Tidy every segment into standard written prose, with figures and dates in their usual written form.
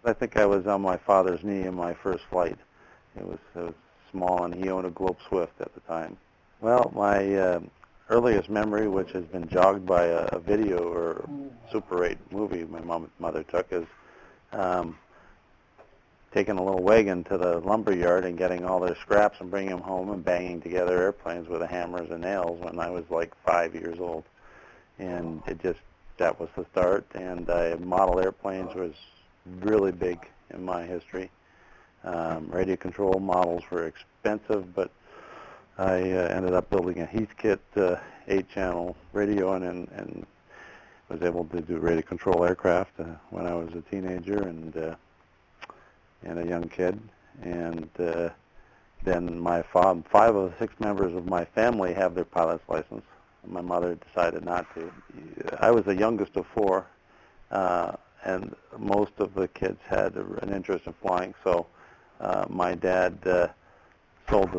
I think I was on my father's knee in my first flight. It was small, and he owned a Globe Swift at the time. Well, my earliest memory, which has been jogged by a video or Super 8 movie my mother took, is taking a little wagon to the lumber yard and getting all their scraps and bringing them home and banging together airplanes with the hammers and nails when I was like 5 years old. And that was the start. And model airplanes was really big in my history. Radio control models were expensive, but I ended up building a Heathkit 8-channel radio and was able to do radio control aircraft when I was a teenager and a young kid. And then my five of the 6 members of my family have their pilot's license. My mother decided not to. I was the youngest of 4, and most of the kids had an interest in flying. So my dad had sold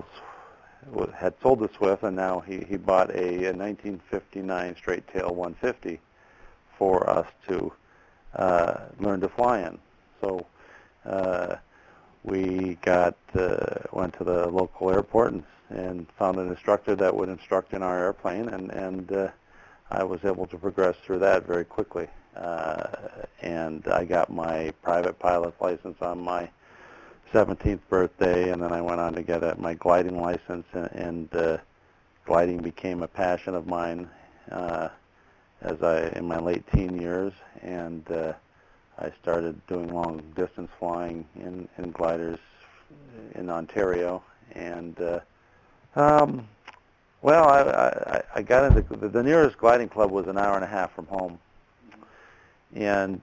the Swift, and now he bought a 1959 straight tail 150 for us to learn to fly in. So we went to the local airport and found an instructor that would instruct in our airplane, and I was able to progress through that very quickly. And I got my private pilot's license on my 17th birthday, and then I went on to get my gliding license, and gliding became a passion of mine in my late teen years, and I started doing long distance flying in gliders in Ontario, and I got into the nearest gliding club was an hour and a half from home, and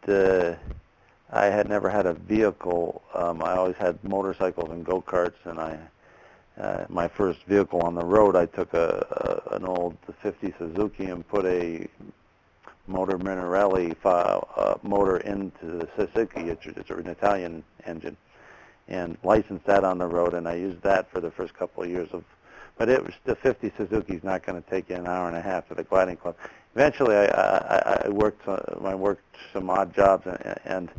I had never had a vehicle. I always had motorcycles and go-karts, and my first vehicle on the road, I took an old 50 Suzuki and put a motor Minarelli motor into the Suzuki. It's an Italian engine, and licensed that on the road, and I used that for the first couple of years but it was the 50 Suzuki's not going to take you an hour and a half to the gliding club. Eventually, I worked some odd jobs and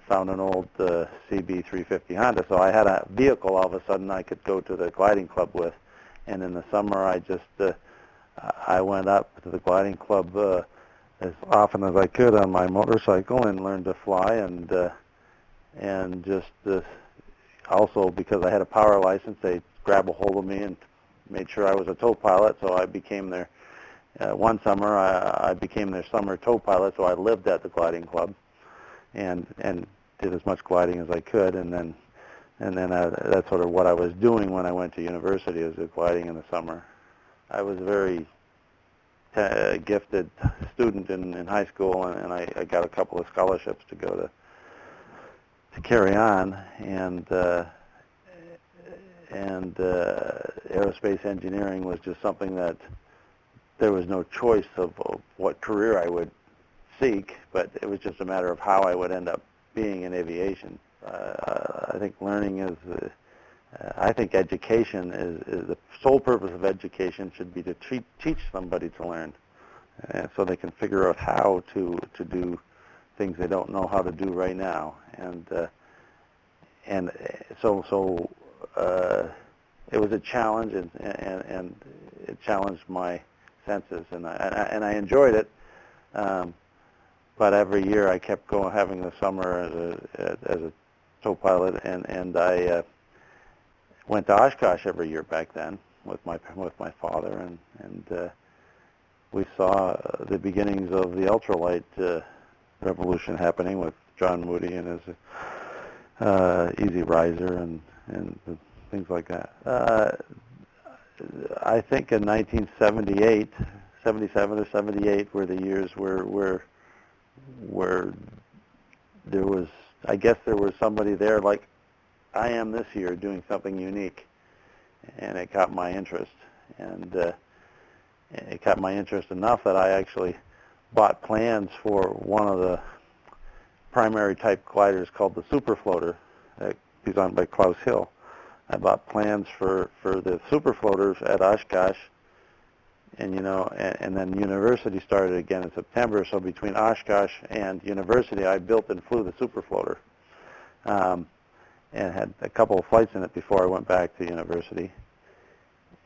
found an old CB350 Honda. So I had a vehicle all of a sudden I could go to the gliding club with. And in the summer, I went up to the gliding club as often as I could on my motorcycle and learned to fly. And also because I had a power license, they grabbed a hold of me and made sure I was a tow pilot. So I became their one summer I became their summer tow pilot. So I lived at the gliding club and did as much gliding as I could, and then that's sort of what I was doing when I went to university, was gliding in the summer. I was a very gifted student in high school, and I got a couple of scholarships to go to carry on, and aerospace engineering was just something that there was no choice of what career I would seek, but it was just a matter of how I would end up being in aviation. I think I think education is the sole purpose of education should be to teach somebody to learn, so they can figure out how to do things they don't know how to do right now. And so it was a challenge, and it challenged my senses, and I enjoyed it. But every year I kept going, having the summer as a tow pilot, and I went to Oshkosh every year back then with my father, and we saw the beginnings of the ultralight revolution happening with John Moody and his Easy Riser and things like that. I think in 1978, 77 or 78 were the years where there was, I guess there was somebody there like I am this year doing something unique, and it caught my interest. And it caught my interest enough that I actually bought plans for one of the primary type gliders called the Super Floater, designed by Klaus Hill. I bought plans for the Super Floaters at Oshkosh, and then university started again in September. So between Oshkosh and university, I built and flew the Super Floater, and had a couple of flights in it before I went back to university,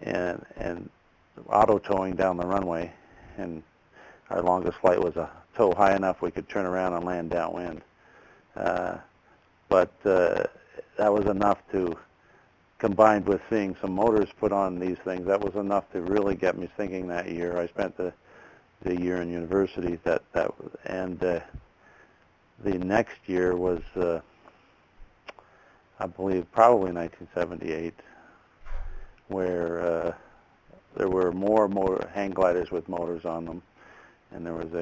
and auto towing down the runway, and our longest flight was a tow high enough we could turn around and land downwind. But that was enough to, combined with seeing some motors put on these things, that was enough to really get me thinking that year. I spent the year in university and the next year was, I believe, probably 1978, where there were more hang gliders with motors on them, and there was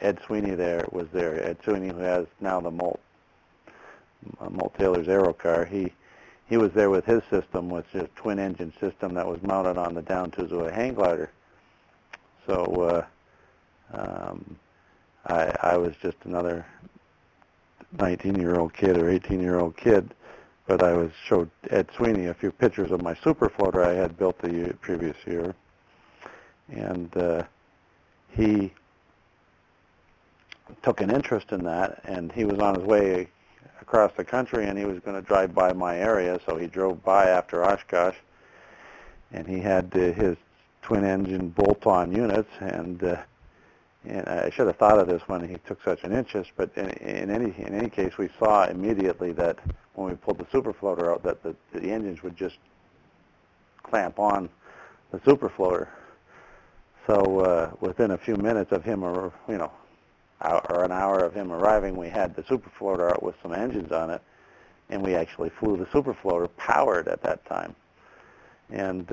Ed Sweeney was there. Ed Sweeney, who has now the Molt Taylor's Aerocar, he was there with his system, which is a twin-engine system that was mounted on the down tubes of a hang glider. So I was just another 19-year-old kid or 18-year-old kid, but I showed Ed Sweeney a few pictures of my super floater I had built the previous year, and he took an interest in that, and he was on his way across the country, and he was going to drive by my area, so he drove by after Oshkosh, and he had his twin-engine bolt-on units, and I should have thought of this when he took such an interest, but in any case, we saw immediately that when we pulled the super floater out, that the engines would just clamp on the super floater. So within a few minutes of him, or an hour of him arriving, we had the super floater out with some engines on it, and we actually flew the super floater powered at that time. And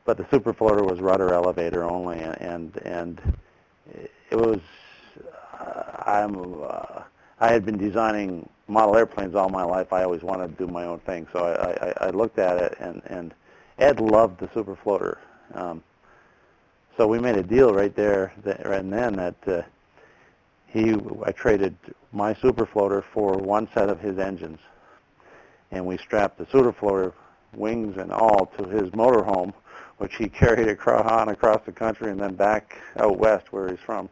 but the super floater was rudder elevator only, and it was I had been designing model airplanes all my life. I always wanted to do my own thing, so I looked at it, and Ed loved the super floater. So we made a deal right there and then that I traded my super floater for one set of his engines, and we strapped the super floater, wings and all, to his motorhome, which he carried across the country and then back out west where he's from.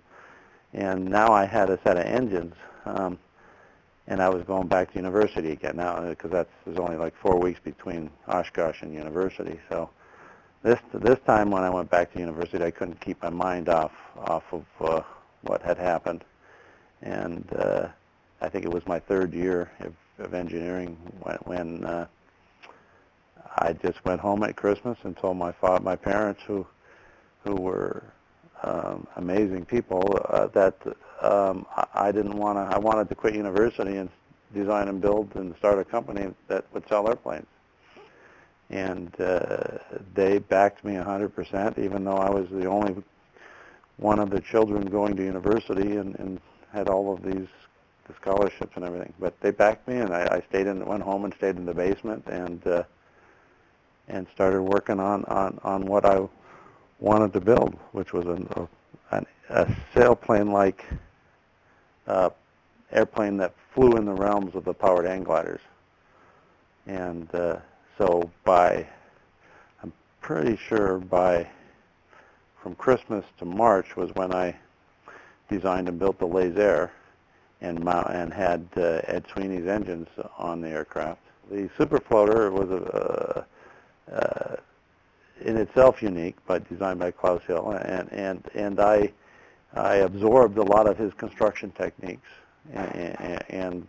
And now I had a set of engines, and I was going back to university again now, because there's only like 4 weeks between Oshkosh and university. So this time when I went back to university, I couldn't keep my mind off of what had happened. And I think it was my third year of engineering when I just went home at Christmas and told my parents, who were amazing people, that I wanted to quit university and design and build and start a company that would sell airplanes. And they backed me 100%, even though I was the only one of the children going to university and had all of the scholarships and everything. But they backed me, and I went home and stayed in the basement and started working on what I wanted to build, which was a sailplane-like airplane that flew in the realms of the powered hang gliders. And so I'm pretty sure from Christmas to March was when I designed and built the Lazair and had Ed Sweeney's engines on the aircraft. The super floater was in itself unique, but designed by Klaus Hill, and I absorbed a lot of his construction techniques, and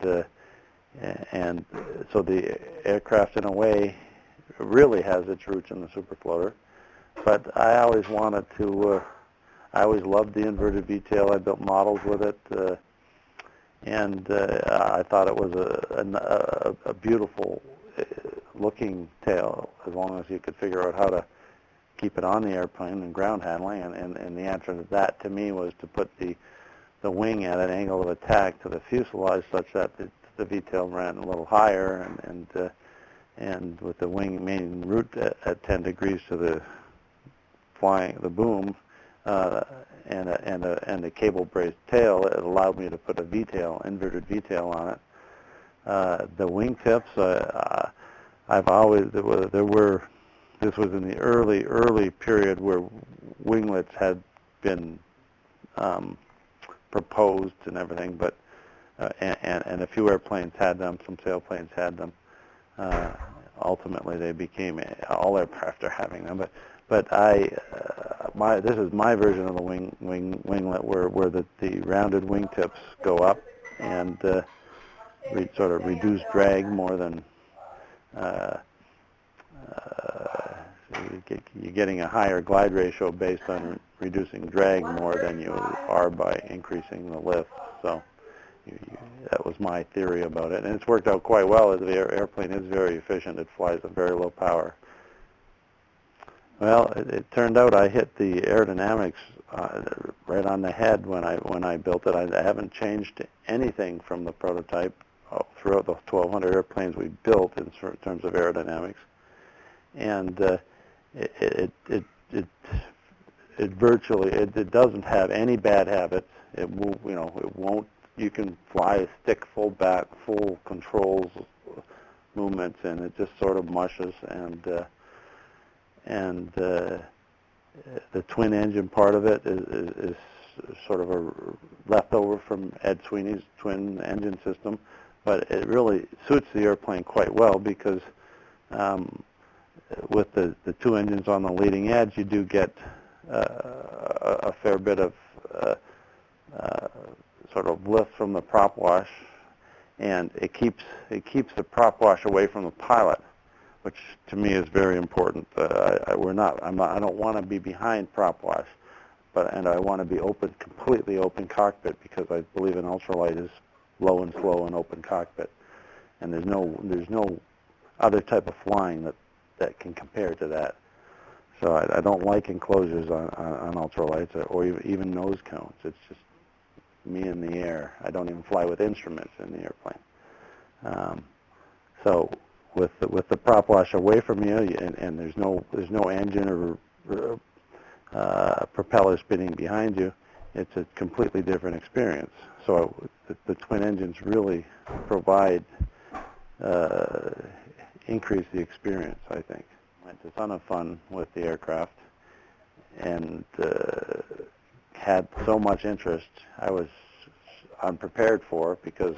so the aircraft in a way really has its roots in the super floater. But I always I always loved the inverted V-tail. I built models with it, and I thought it was a beautiful looking tail, as long as you could figure out how to keep it on the airplane and ground handling. And the answer to that, to me, was to put the wing at an angle of attack to the fuselage, such that the V-tail ran a little higher, and with the wing main root at 10 degrees to the boom, and a cable braced tail, it allowed me to put a V-tail, inverted V-tail on it. The wing tips, this was in the early period where winglets had been proposed and everything, but and a few airplanes had them. Some sailplanes had them. Ultimately, they became all aircraft are having them. But this is my version of the winglet, where the rounded wingtips go up and sort of reduce drag more than you're getting a higher glide ratio based on reducing drag more than you are by increasing the lift. So that was my theory about it, and it's worked out quite well. The airplane is very efficient. It flies at very low power. Well, it turned out I hit the aerodynamics right on the head when I built it. I haven't changed anything from the prototype throughout the 1,200 airplanes we built in terms of aerodynamics, and it virtually it doesn't have any bad habits. It won't. You can fly stick full back, full controls movements, and it just sort of mushes. And the twin engine part of it is sort of a leftover from Ed Sweeney's twin engine system, but it really suits the airplane quite well because with the two engines on the leading edge, you do get a fair bit of sort of lift from the prop wash, and it keeps the prop wash away from the pilot, which to me is very important. I don't want to be behind prop wash, and I want to be completely open cockpit, because I believe an ultralight is low and slow and open cockpit, and there's no other type of flying that can compare to that. So I don't like enclosures on ultralights or even nose cones. It's just me in the air. I don't even fly with instruments in the airplane. So with the prop wash away from you, and there's no engine or propeller spinning behind you, it's a completely different experience. So the twin engines really provide increase the experience, I think. It's a ton of fun with the aircraft, and had so much interest I was unprepared for, because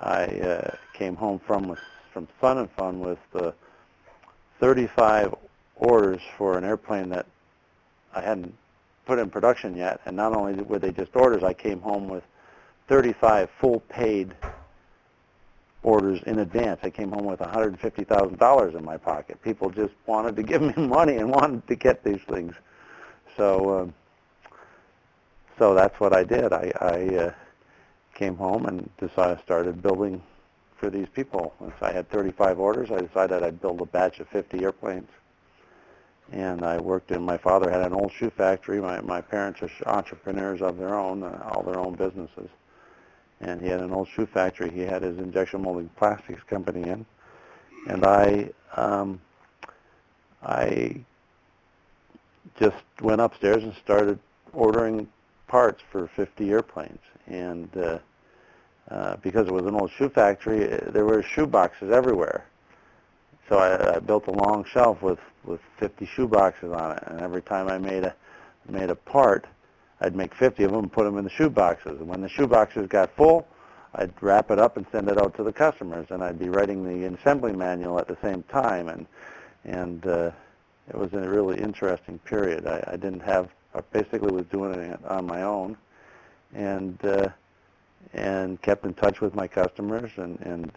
I came home from Sun and Fun with 35 orders for an airplane that I hadn't put in production yet, and not only were they just orders, I came home with 35 full paid orders in advance. I came home with $150,000 in my pocket. People just wanted to give me money and wanted to get these things. So that's what I did. I came home and started building for these people. Once I had 35 orders, I decided I'd build a batch of 50 airplanes. And I worked my father had an old shoe factory. My parents are entrepreneurs of their own, all their own businesses. And he had an old shoe factory. He had his injection molding plastics company in. And I just went upstairs and started ordering parts for 50 airplanes. And because it was an old shoe factory, there were shoe boxes everywhere. So I built a long shelf with 50 shoe boxes on it. And every time I made a part, I'd make 50 of them and put them in the shoe boxes. And when the shoe boxes got full, I'd wrap it up and send it out to the customers. And I'd be writing the assembly manual at the same time. And it was a really interesting period. I basically was doing it on my own, and kept in touch with my customers, and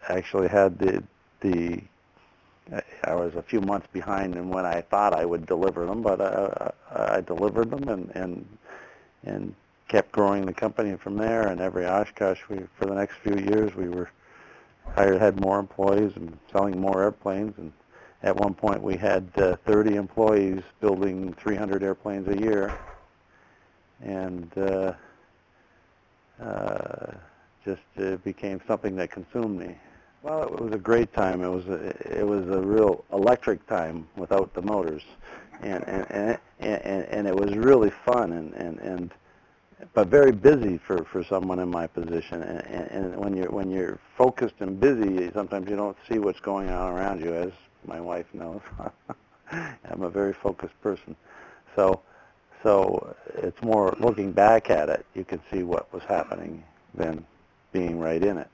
actually had I was a few months behind in when I thought I would deliver them, but I delivered them and kept growing the company from there. And every Oshkosh, for the next few years, we had more employees and selling more airplanes. And at one point, we had 30 employees building 300 airplanes a year, and it became something that consumed me. Well, it was a great time. It was a real electric time without the motors, and it was really fun but very busy for someone in my position. And when you're focused and busy, sometimes you don't see what's going on around you, as my wife knows. I'm a very focused person, so So it's more looking back at it, you could see what was happening than being right in it.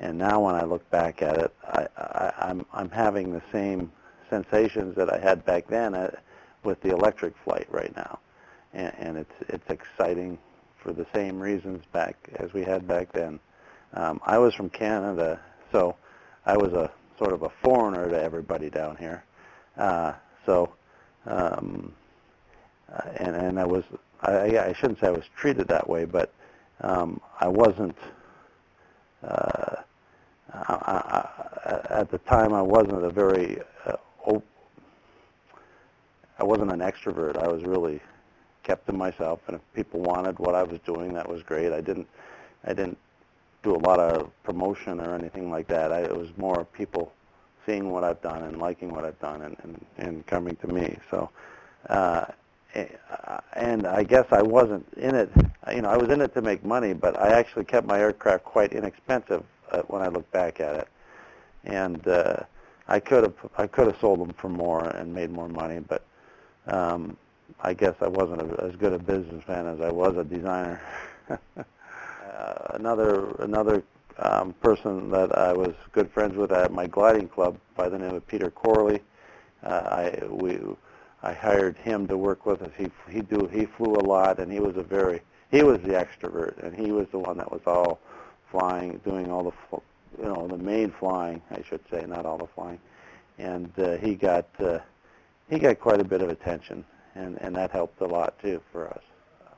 And now when I look back at it, I'm having the same sensations that I had back then with the electric flight right now. And it's exciting for the same reasons back as we had back then. I was from Canada, so I was a sort of a foreigner to everybody down here. And I shouldn't say I was treated that way, but I wasn't. At the time, I wasn't a very. I wasn't an extrovert. I was really kept to myself, and if people wanted what I was doing, that was great. I didn't do a lot of promotion or anything like that. It was more people seeing what I've done and liking what I've done and coming to me. So, and I guess I wasn't in it. I was in it to make money, but I actually kept my aircraft quite inexpensive when I look back at it. And I could have sold them for more and made more money, but I guess I wasn't as good a businessman as I was a designer. Another person that I was good friends with at my gliding club by the name of Peter Corley. I hired him to work with us. He flew a lot, and he was the extrovert, and he was the one that was all flying, doing all the main flying, I should say, not all the flying. And he got quite a bit of attention, and that helped a lot too for us.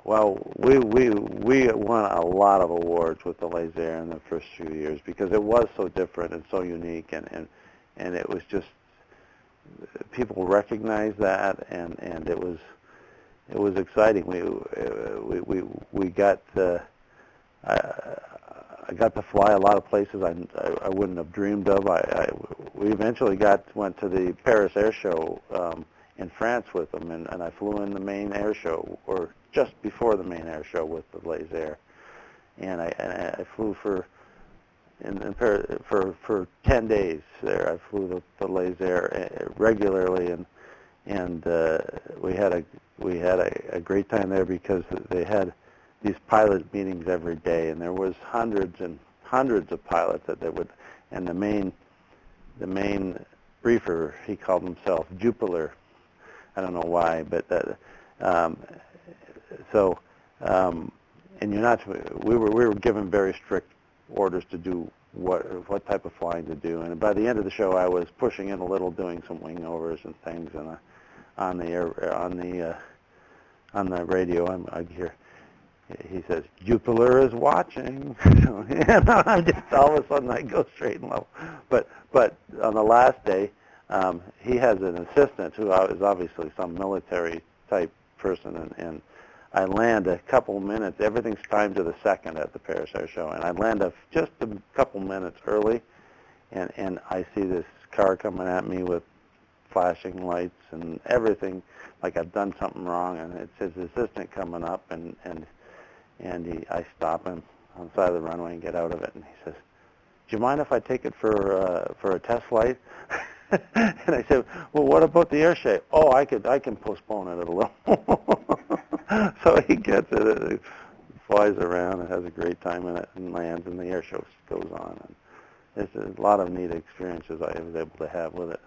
Well, we won a lot of awards with the Lazair in the first few years because it was so different and so unique, and it was just people recognized that, and it was exciting. We got I got to fly a lot of places I wouldn't have dreamed of. We eventually went to the Paris Air Show in France with them, and I flew in the main air show, or just before the main air show with the Lazair, and I flew for 10 days there. I flew the Lazair regularly, and we had a great time there because they had these pilot meetings every day, and there was hundreds and hundreds of pilots that they would, and the main briefer, he called himself Jupiler. I don't know why, but and we were given very strict orders to do what type of flying to do, and by the end of the show I was pushing in a little, doing some wing overs and things, and on the radio I'd hear, he says, Jupiler is watching. So, I'm just all of a sudden I go straight and level. But on the last day, he has an assistant who is obviously some military type person, and I land a couple minutes. Everything's timed to the second at the Paris Air Show, and I land just a couple minutes early, and I see this car coming at me with flashing lights and everything, like I've done something wrong, and it's his assistant coming up, and I stop him on the side of the runway and get out of it, and he says, "Do you mind if I take it for a test flight?" And I said, "Well, what about the air show?" "Oh, I can postpone it a little." So he gets it, he flies around and has a great time in it, and lands, and the air show goes on. And it's a lot of neat experiences I was able to have with it.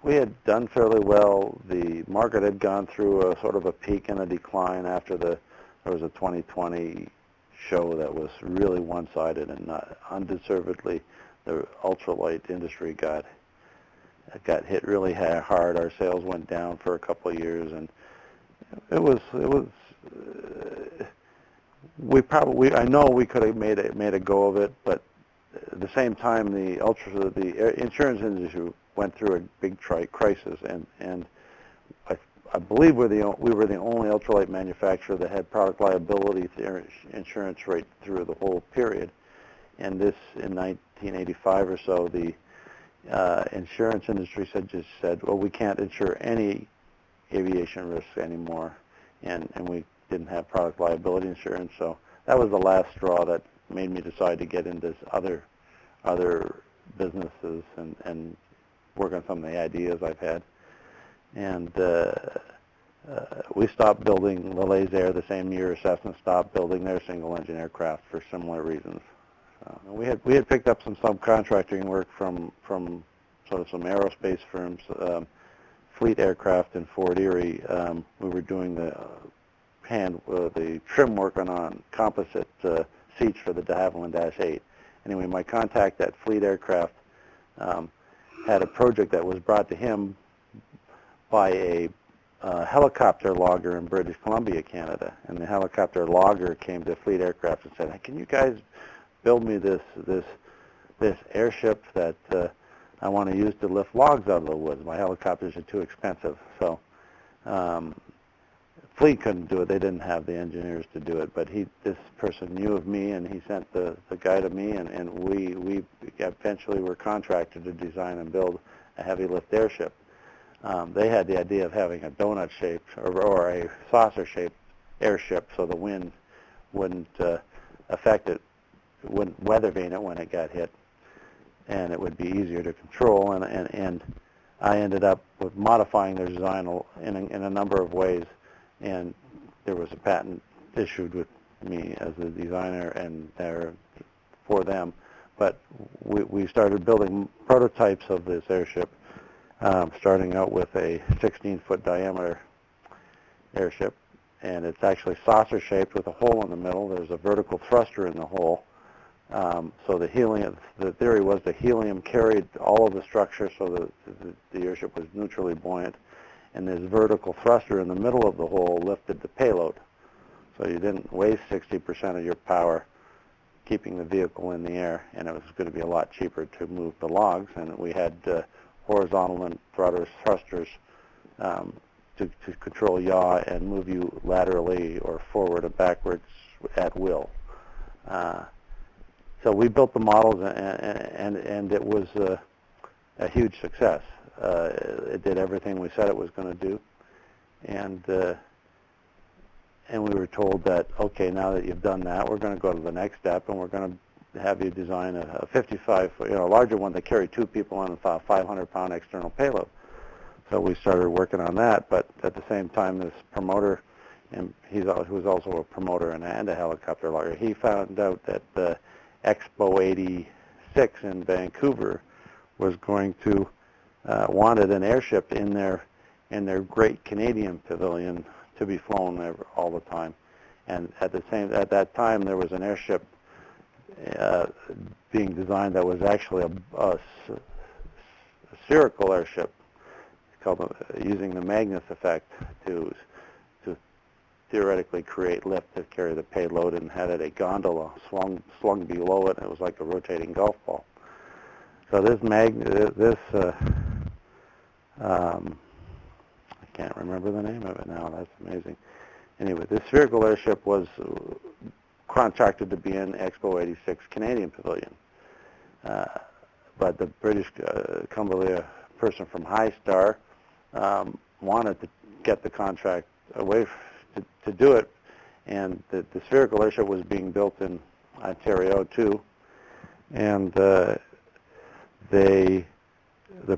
We had done fairly well. The market had gone through a sort of a peak and a decline after there was a 2020 show that was really one-sided, and not undeservedly the ultralight industry got hit really hard. Our sales went down for a couple of years, and it was I know we could have made a go of it, but at the same time the insurance industry went through a big crisis, and I believe we were the only ultralight manufacturer that had product liability insurance right through the whole period. And this, in 1985 or so, the insurance industry just said, well, we can't insure any aviation risks anymore, and we didn't have product liability insurance. So that was the last straw that made me decide to get into other businesses and work on some of the ideas I've had. And we stopped building the Lazair the same year Cessna stopped building their single-engine aircraft for similar reasons. We had picked up some subcontracting work from sort of some aerospace firms, fleet aircraft in Fort Erie. We were doing the trim work on composite seats for the de Havilland Dash 8. Anyway, my contact at Fleet Aircraft had a project that was brought to him by a helicopter logger in British Columbia, Canada. And the helicopter logger came to Fleet Aircraft and said, hey, can you guys build me this airship that I want to use to lift logs out of the woods? My helicopters are too expensive. So Fleet couldn't do it. They didn't have the engineers to do it. But this person knew of me, and he sent the guy to me, and we eventually were contracted to design and build a heavy lift airship. They had the idea of having a donut-shaped or a saucer-shaped airship so the wind wouldn't affect it, wouldn't weather vane it when it got hit, and it would be easier to control. And I ended up with modifying their design in a number of ways, and there was a patent issued with me as the designer and for them. But we started building prototypes of this airship, starting out with a 16-foot diameter airship, and it's actually saucer-shaped with a hole in the middle. There's a vertical thruster in the hole. So the theory was the helium carried all of the structure so the airship was neutrally buoyant, and this vertical thruster in the middle of the hole lifted the payload. So you didn't waste 60% of your power keeping the vehicle in the air, and it was going to be a lot cheaper to move the logs, and we had horizontal and thrusters to control yaw and move you laterally or forward or backwards at will. So we built the models, and it was a huge success. It did everything we said it was going to do, and we were told that, okay, now that you've done that, we're going to go to the next step, and we're going to have you design a 55, a larger one that carried 2 people on a 500-pound external payload. So we started working on that, but at the same time, this promoter, and who was also a promoter and a helicopter logger, he found out that the Expo 86 in Vancouver was going to wanted an airship in their Great Canadian Pavilion to be flown all the time. And at that time, there was an airship being designed that was actually a spherical airship, called using the Magnus effect to theoretically create lift to carry the payload, and had a gondola slung below it, and it was like a rotating golf ball. So I can't remember the name of it now. That's amazing. Anyway, this spherical airship was contracted to be in Expo 86 Canadian Pavilion. But the British Columbia person from High Star wanted to get the contract away to do it, and the spherical airship was being built in Ontario too, and the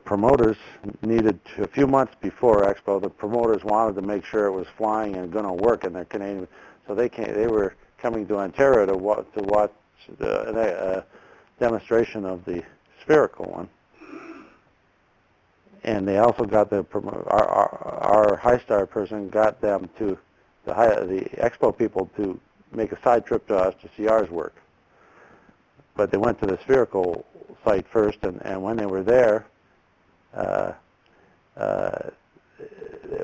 promoters needed a few months before Expo. The promoters wanted to make sure it was flying and going to work in their Canadian, so they were coming to Ontario to watch a demonstration of the spherical one. And they also got our High Star person got them to the Expo people to make a side trip to us to see ours work. But they went to the spherical site first, and when they were there, it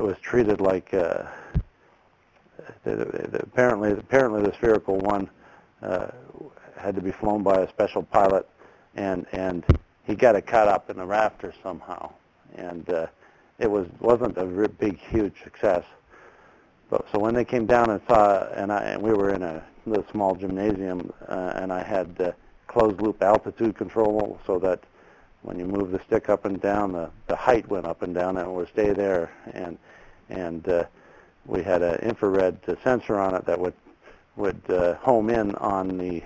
was treated like apparently the spherical one had to be flown by a special pilot, and he got it caught up in the rafters somehow, and it wasn't a big huge success. But so when they came down and saw, and we were in a little small gymnasium, and I had closed loop altitude control, so that when you move the stick up and down, the height went up and down, and it would stay there. And we had an infrared sensor on it that would home in on the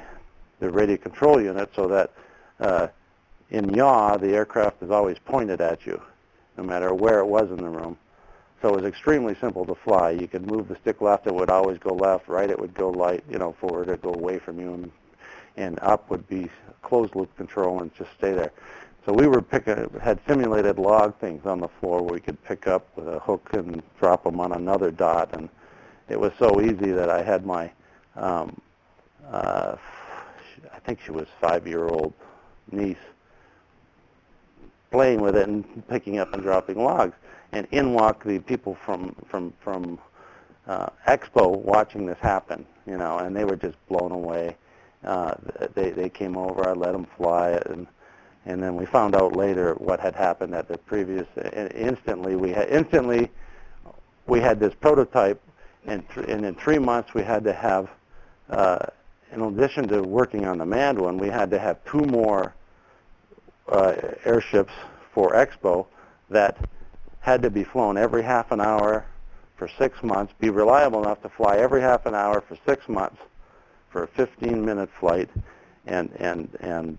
radio control unit, so that in yaw the aircraft is always pointed at you, no matter where it was in the room. So it was extremely simple to fly. You could move the stick left, it would always go left. Right, it would go light, forward, it would go away from you, and up would be closed loop control and just stay there. So we had simulated log things on the floor where we could pick up with a hook and drop them on another dot, and it was so easy that I had my, I think she was 5-year-old niece playing with it and picking up and dropping logs. And in walk the people from Expo watching this happen, and they were just blown away. They came over, I let them fly it, and then we found out later what had happened at the previous. Instantly we had this prototype, and in 3 months we had to have, in addition to working on the manned one, we had to have 2 more airships for Expo that had to be flown every half an hour for 6 months, be reliable enough to fly every half an hour for 6 months for a 15-minute flight, and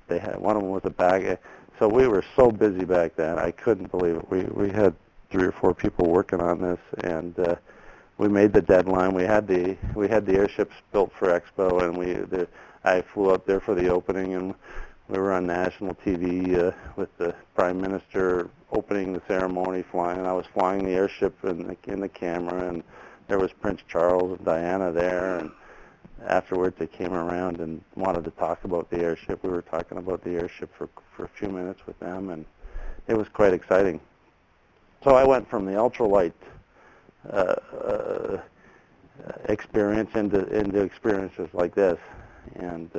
they had, one of them was a bag. So we were so busy back then, I couldn't believe it. We had 3 or 4 people working on this, and we made the deadline. We had the airships built for Expo, and I flew up there for the opening, and we were on national TV with the Prime Minister opening the ceremony, flying, and I was flying the airship in the camera, and there was Prince Charles and Diana there, and afterwards they came around and wanted to talk about the airship. We were talking about the airship for a few minutes with them, and it was quite exciting. So I went from the ultralight experience into experiences like this, and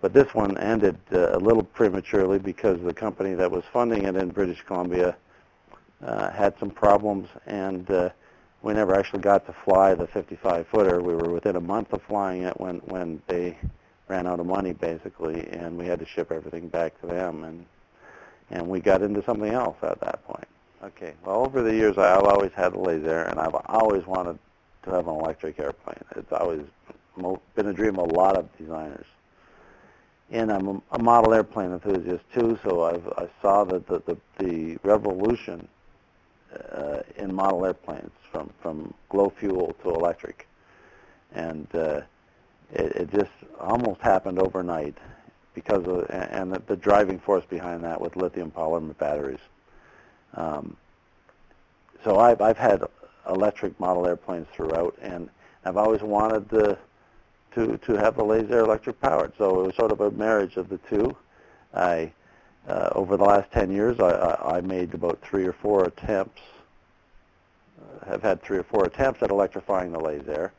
but this one ended a little prematurely because the company that was funding it in British Columbia had some problems, and we never actually got to fly the 55-footer. We were within a month of flying it when they ran out of money, basically, and we had to ship everything back to them, and we got into something else at that point. Okay, well, over the years, I've always had a Lazair, and I've always wanted to have an electric airplane. It's always been a dream of a lot of designers. And I'm a model airplane enthusiast too, so I saw that the revolution in model airplanes from glow fuel to electric, and it just almost happened overnight because of and the driving force behind that with lithium polymer batteries. So I've had electric model airplanes throughout, and I've always wanted to have the Lazair electric powered. So it was sort of a marriage of the two. Over the last 10 years, I made about 3 or 4 attempts, have had 3 or 4 attempts at electrifying the Lazair.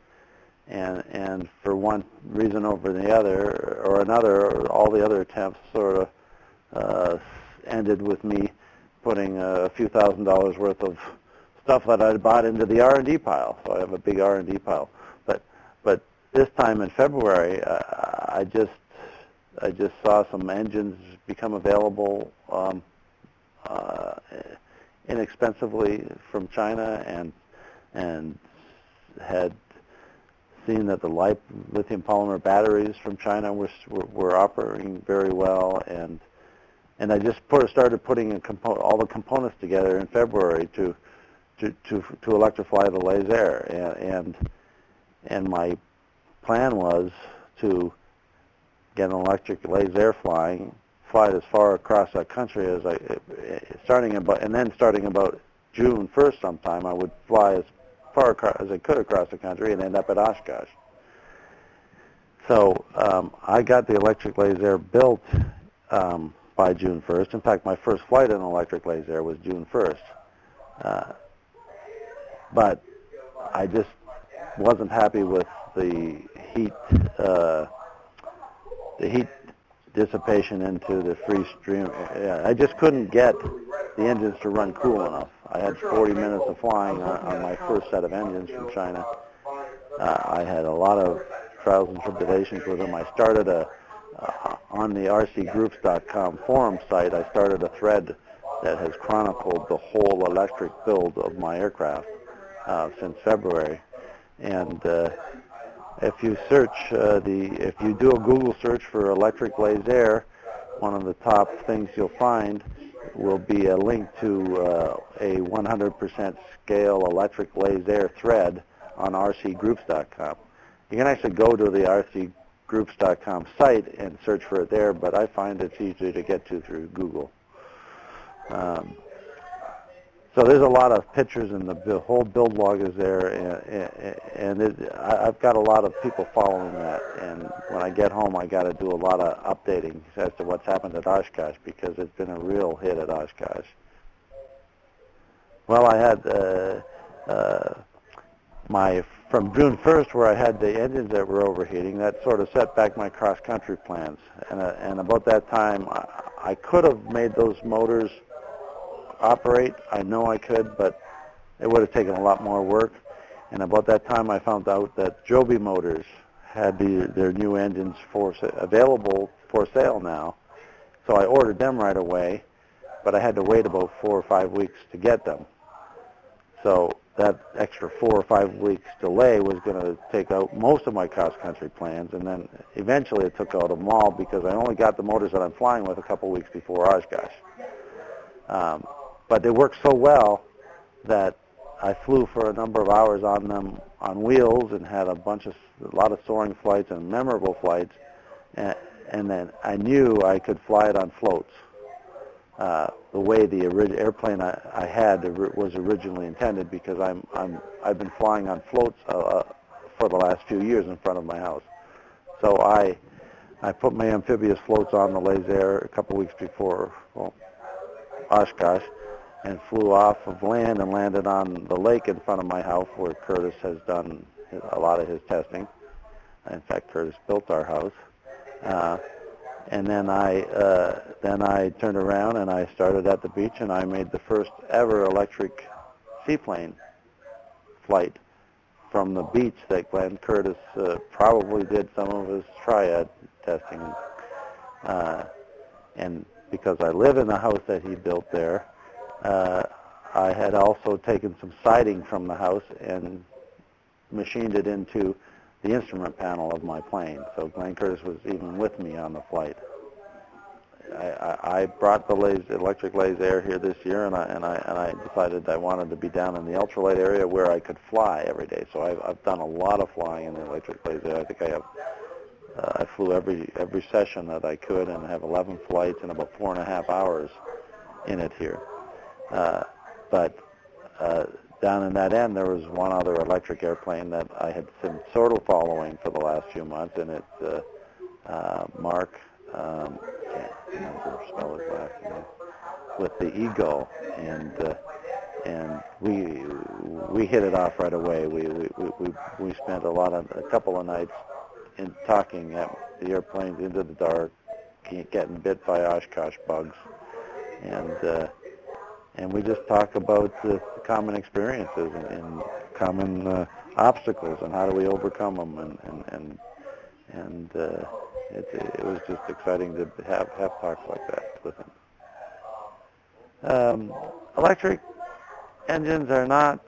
And for one reason over the other, or another, all the other attempts sort of ended with me putting a few $1,000s worth of stuff that I'd bought into the R&D pile. So I have a big R&D pile. But this time in February, I just saw some engines become available inexpensively from China, and had seen that the lithium polymer batteries from China were operating very well, and I just started putting all the components together in February to electrify the Lazair, and my plan was to get an electric Lazair fly it as far across the country as starting about June 1st sometime. I would fly as far as I could across the country and end up at Oshkosh. So I got the electric Lazair built by June 1st. In fact, my first flight in an electric Lazair was June 1st. But I just wasn't happy with the heat dissipation into the free stream. I just couldn't get the engines to run cool enough. I had 40 minutes of flying on my first set of engines from China. I had a lot of trials and tribulations with them. I started on the rcgroups.com forum site, I started a thread that has chronicled the whole electric build of my aircraft since February. And if you search if you do a Google search for electric Lazair, one of the top things you'll find will be a link to a 100% scale electric Lazair thread on rcgroups.com. You can actually go to the rcgroups.com site and search for it there, but I find it's easier to get to through Google. So there's a lot of pictures, and the whole build log is there, and I've got a lot of people following that. And when I get home, I got to do a lot of updating as to what's happened at Oshkosh, because it's been a real hit at Oshkosh. Well, I had from June 1st, where I had the engines that were overheating, that sort of set back my cross-country plans. And about that time, I could have made those motors operate. I know I could, but it would have taken a lot more work. And about that time, I found out that Joby Motors had their new engines available for sale now. So I ordered them right away, but I had to wait about 4 or 5 weeks to get them. So that extra 4 or 5 weeks delay was going to take out most of my cross-country plans, and then eventually it took out them all, because I only got the motors that I'm flying with a couple weeks before Oshkosh. But they worked so well that I flew for a number of hours on them on wheels, and had a lot of soaring flights and memorable flights, and then I knew I could fly it on floats. The way the airplane I had was originally intended, because I've been flying on floats for the last few years in front of my house. So I put my amphibious floats on the Lazair a couple weeks before Oshkosh, and flew off of land and landed on the lake in front of my house, where Curtis has done a lot of his testing. In fact, Curtis built our house. And then I turned around and I started at the beach, and I made the first ever electric seaplane flight from the beach that Glenn Curtis probably did some of his triad testing. And because I live in the house that he built there, I had also taken some siding from the house and machined it into the instrument panel of my plane. So Glenn Curtis was even with me on the flight. I brought the electric Lazair here this year, and I decided I wanted to be down in the ultralight area where I could fly every day. So I've done a lot of flying in the electric Lazair. I think I flew every session that I could, and have 11 flights and about 4.5 hours in it here. But down in that end, there was one other electric airplane that I had been sort of following for the last few months, and it's Mark, can't remember spell his last name, with the Eagle, and we hit it off right away. We spent a couple of nights in talking at the airplanes into the dark, getting bit by Oshkosh bugs, and we just talk about the common experiences and common obstacles, and how do we overcome them, and it was just exciting to have talks like that with him. Electric engines are not,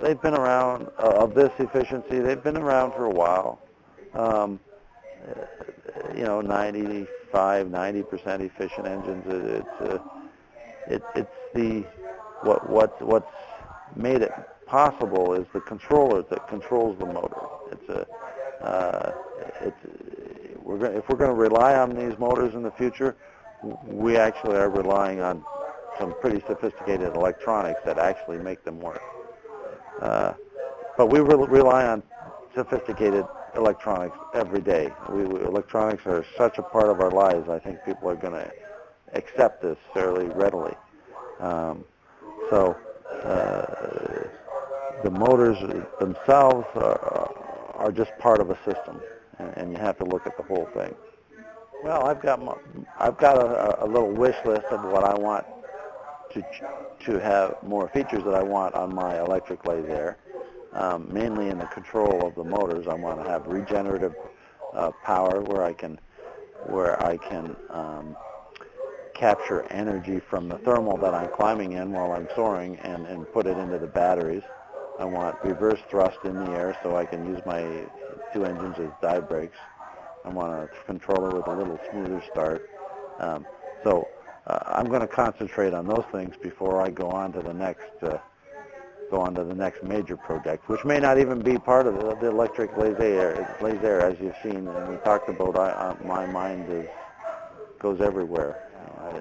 they've been around, of this efficiency, they've been around for a while. 90% efficient engines. It's what's made it possible is the controller that controls the motor. If we're going to rely on these motors in the future, we actually are relying on some pretty sophisticated electronics that actually make them work. But we rely on sophisticated electronics every day. Electronics are such a part of our lives. I think people are going to accept this fairly readily. So the motors themselves are just part of a system, and you have to look at the whole thing. Well, I've got a little wish list of what I want to have, more features that I want on my electric Lazair. Mainly in the control of the motors. I want to have regenerative power where I can capture energy from the thermal that I'm climbing in while I'm soaring and put it into the batteries. I want reverse thrust in the air so I can use my two engines as dive brakes. I want a controller with a little smoother start. So I'm going to concentrate on those things before I go on to the next major project, which may not even be part of the electric Lazair, as you've seen and we talked about. My mind goes everywhere.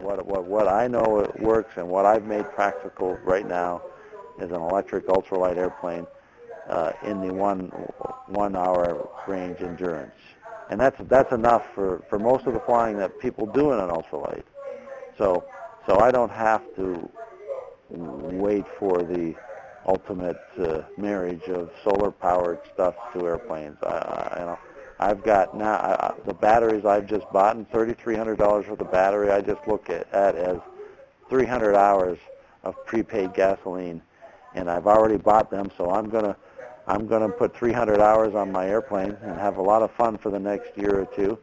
What I know it works and what I've made practical right now is an electric ultralight airplane in the one hour range endurance, and that's enough for most of the flying that people do in an ultralight. So I don't have to wait for the ultimate marriage of solar-powered stuff to airplanes. I've got now the batteries I've just bought, and $3,300 worth of battery. I just look at as 300 hours of prepaid gasoline, and I've already bought them. So I'm gonna put 300 hours on my airplane and have a lot of fun for the next year or two.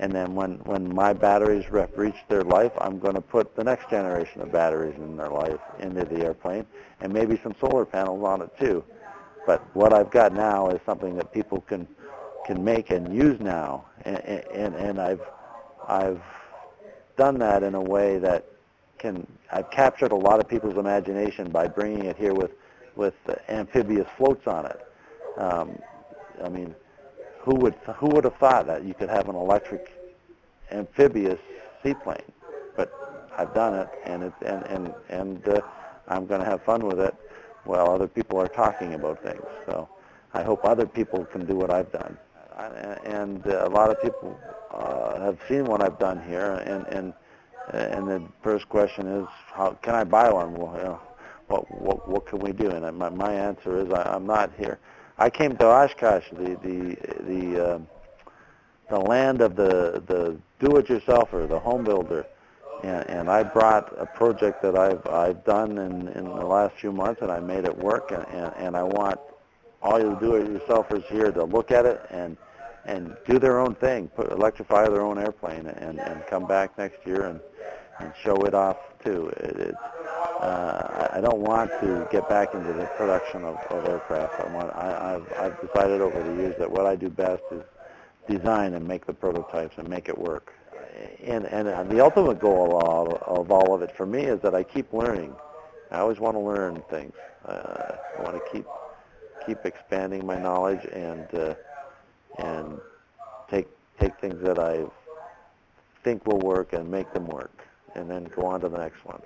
And then when my batteries reach their life, I'm going to put the next generation of batteries in their life into the airplane, and maybe some solar panels on it too. But what I've got now is something that people can make and use now, and I've done that in a way that I've captured a lot of people's imagination by bringing it here with amphibious floats on it. I mean, who would have thought that you could have an electric amphibious seaplane? But I've done it, and I'm going to have fun with it while other people are talking about things. So I hope other people can do what I've done. And a lot of people have seen what I've done here, and the first question is, how can I buy one? Well, what can we do? And my answer is, I'm not here. I came to Oshkosh, the land of the do-it-yourselfer, the home builder, and I brought a project that I've done in the last few months, and I made it work, and I want all you do-it-yourselfers here to look at it and do their own thing, electrify their own airplane, and come back next year and show it off too. I don't want to get back into the production of aircraft. I've decided over the years that what I do best is design and make the prototypes and make it work. And the ultimate goal of all of it for me is that I keep learning. I always want to learn things. I want to keep expanding my knowledge and take things that I think will work and make them work, and then go on to the next one.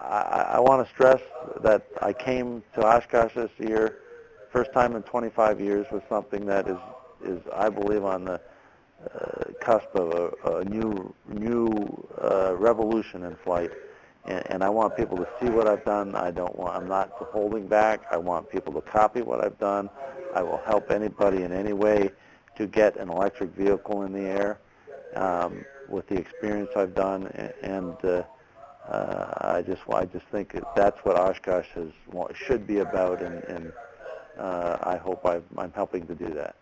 I want to stress that I came to Oshkosh this year, first time in 25 years, with something that is I believe on the cusp of a new revolution in flight, and I want people to see what I've done. I'm not holding back. I want people to copy what I've done. I will help anybody in any way to get an electric vehicle in the air with the experience I've done, and I just think that's what Oshkosh should be about, and I hope I'm helping to do that.